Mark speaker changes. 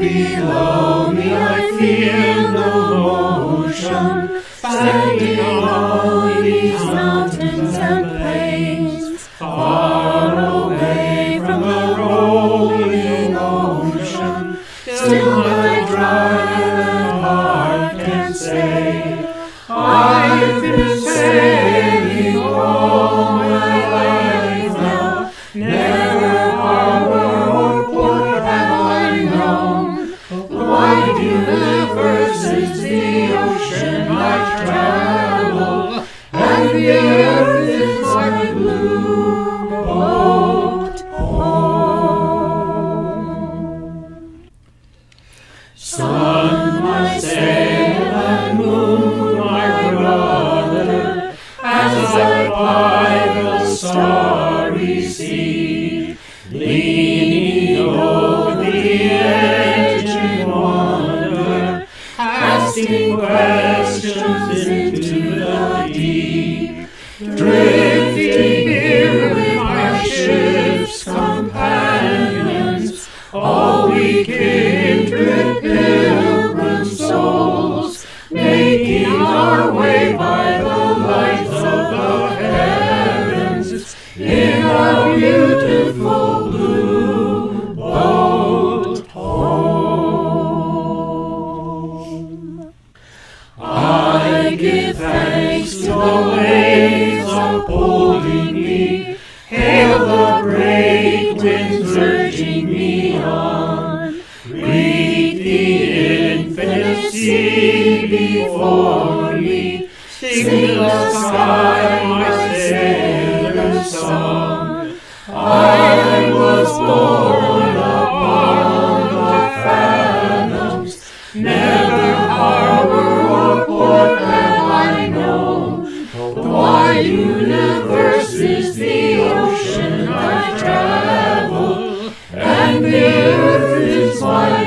Speaker 1: below me I feel no motion, standing on these mountains and plains, far away from the rolling ocean. Still my dry heart can say, I've been sailing all my life now, never harbor or port have I known. The wide universe is the ocean I travel, and the earth is my blue boat home. Sun, my sail, and moon, my brother, as I ply the starry sea, leaning over the edge in wonder, asking questions into the deep, drifting here with my ship's companions, all we kindred pilgrim souls, making our way by the lights of the heavens in our beautiful blue boat home. I give thanks to the waves upholding me, hail the great winds urging me on, read the infinite sea before me, sing the sky my sailor's song. I was born upon the fathoms, never harbor or port have I known. The wide universe is the ocean I travel, and the earth is my